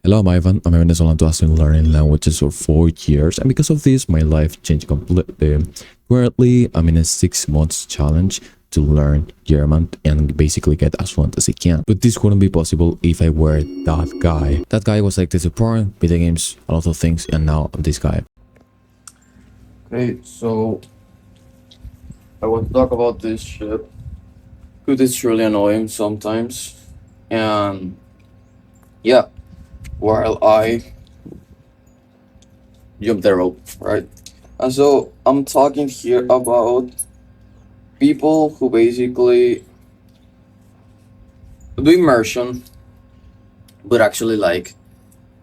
Hello, I'm Ivan. I'm a Venezuelan to been learning languages for 4 years, and because of this, my life changed completely. Currently, I'm in a 6 months challenge to learn German and basically get as fluent as I can. But this wouldn't be possible if I were that guy. That guy was like the support, video games, a lot of things, and now I'm this guy. Okay, so I want to talk about this shit because it's really annoying sometimes. And yeah, while I jump the rope, right? And so I'm talking here about people who basically do immersion, but actually like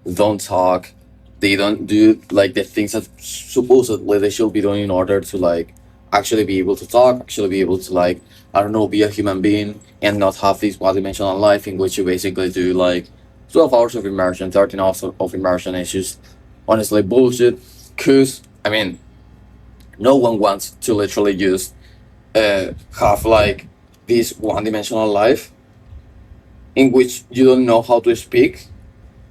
don't talk. They don't do like the things that supposedly they should be doing in order to like actually be able to talk, actually be able to like I don't know, be a human being and not have this one-dimensional life in which you basically do like 12 hours of immersion, 13 hours of immersion is just honestly bullshit. Cause I mean, no one wants to literally just have like this one-dimensional life in which you don't know how to speak,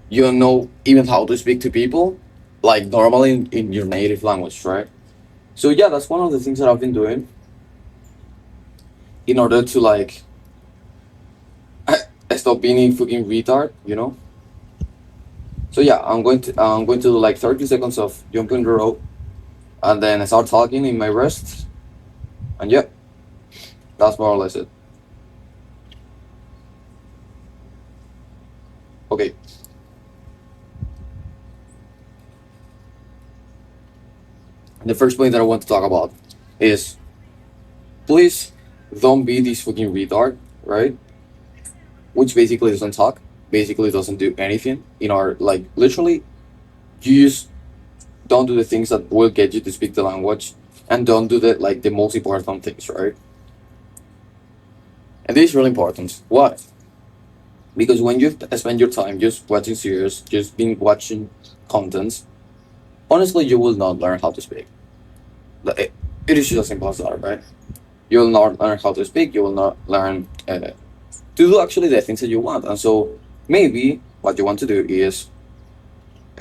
you don't know even how to speak to people like normally in your native language, right? So yeah, that's one of the things that I've been doing in order to like stop being a fucking retard, you know. So yeah, I'm going to do like 30 seconds of jumping the rope, and then I start talking in my rest, and yeah, that's more or less it. Okay. The first point that I want to talk about is please don't be this fucking retard, right? Which basically doesn't talk, basically doesn't do anything in our like literally you just don't do the things that will get you to speak the language and don't do the like the most important things, right? And this is really important. Why? Because when you spend your time just watching series, just being watching content, honestly you will not learn how to speak. Like, it is just as simple as that, right? You will not learn how to speak, you will not learn to do actually the things that you want. And so maybe what you want to do is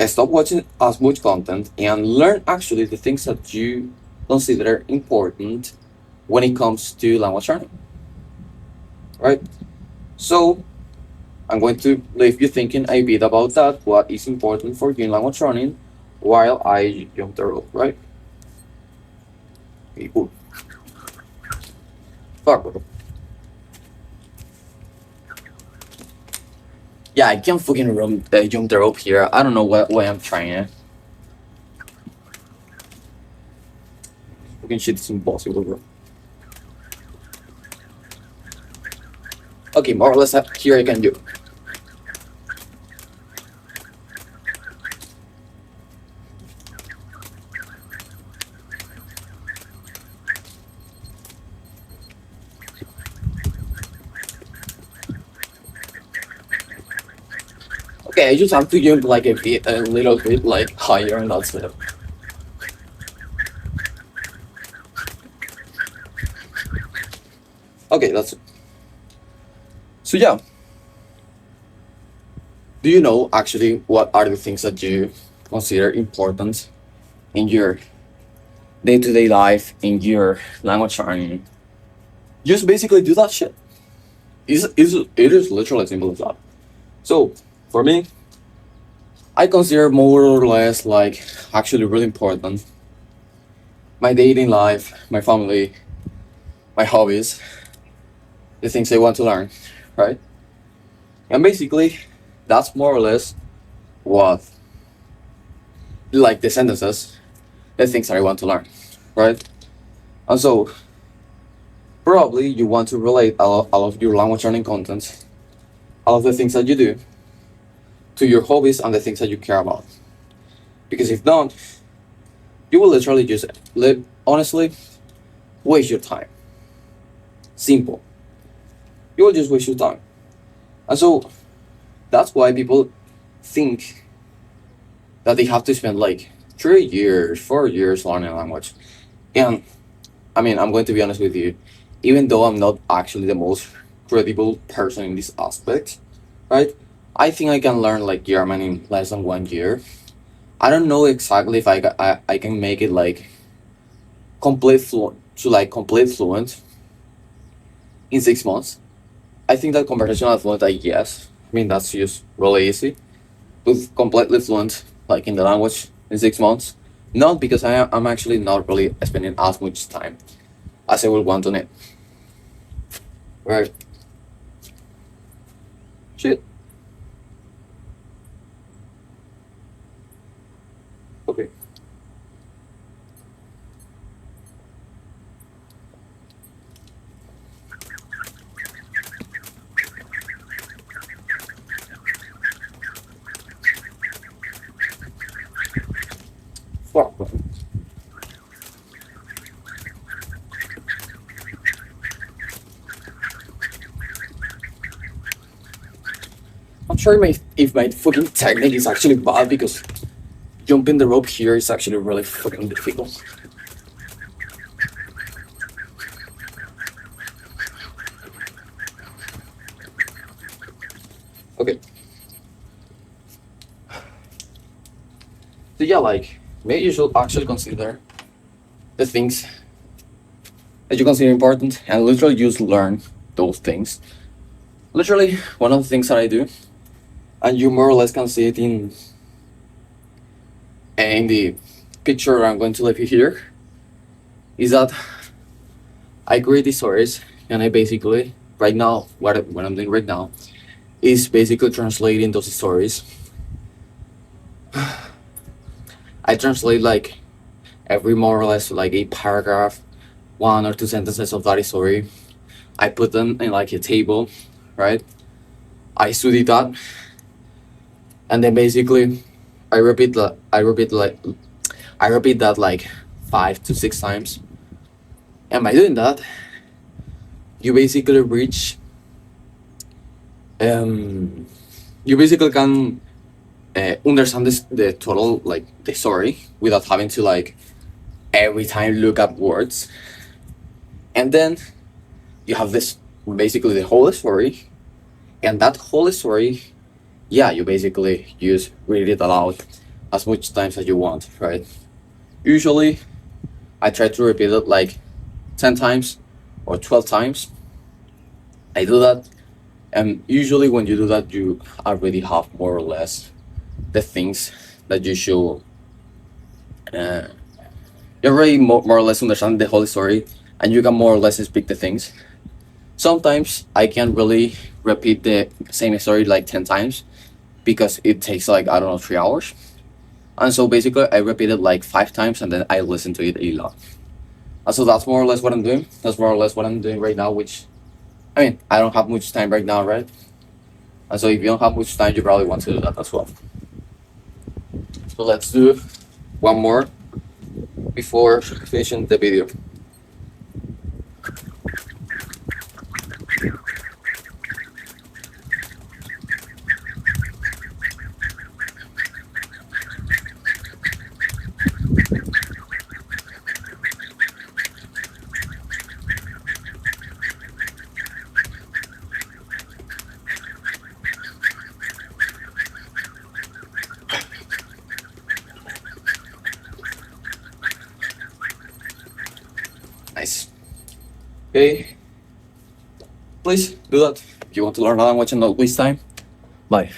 stop watching as much content and learn actually the things that you consider important when it comes to language learning, right? So I'm going to leave you thinking a bit about that, what is important for you in language learning while I jump the rope, right? Okay, cool. Fuck, bro. Yeah, I can't fucking jump the rope here. I don't know why I'm trying it. Fucking shit is impossible, bro. Okay, more or less here I can do. Okay, I just have to jump like a little bit like higher and that's it. Okay, that's it. So yeah, do you know actually what are the things that you consider important in your day-to-day life, in your language learning? Just basically do that shit. It is literally as simple as that. So for me, I consider more or less like actually really important my dating life, my family, my hobbies, the things I want to learn, right? And basically, that's more or less what, like the sentences, the things that I want to learn, right? And so, probably you want to relate all of your language learning content, all of the things that you do, to your hobbies and the things that you care about. Because if not, you will literally just honestly waste your time. Simple. You will just waste your time. And so that's why people think that they have to spend like 3 years, 4 years learning a language. And I mean, I'm going to be honest with you, even though I'm not actually the most credible person in this aspect, right? I think I can learn like German in less than 1 year. I don't know exactly if I can make it like complete fluent in 6 months. I think that conversational fluent, like yes, I mean that's just really easy. But completely fluent like in the language in 6 months, not because I'm actually not really spending as much time as I would want on it. Right? Shit. Okay. Fuck. I'm sure if my fucking technique is actually bad because jumping the rope here is actually really fucking difficult. Okay. So yeah, like maybe you should actually consider the things that you consider important and literally just learn those things. Literally, one of the things that I do, and you more or less can see it in the picture I'm going to leave you here, is that I create these stories and I basically right now what I'm doing right now is basically translating those stories. I translate like every more or less like a paragraph, 1 or 2 sentences of that story. I put them in like a table, right? I study that, and then basically I repeat that. I repeat that like 5 to 6 times, and by doing that, you basically reach. You basically can understand the total like the story without having to like every time look up words, and then you have this basically the whole story, and that whole story, yeah, you basically use read it aloud as much times as you want, right? Usually, I try to repeat it like 10 times or 12 times. I do that, and usually when you do that, you already have more or less the things that you should. Uh, you already more or less understand the whole story, and you can more or less speak the things. Sometimes I can't really repeat the same story like 10 times because it takes like I don't know 3 hours. And so basically, I repeat it like 5 times and then I listen to it a lot. And so that's more or less what I'm doing. That's more or less what I'm doing right now, which, I mean, I don't have much time right now, right? And so if you don't have much time, you probably want to do that as well. So let's do one more before finishing the video. Nice. Okay. Please do that if you want to learn a language and not waste time. Bye.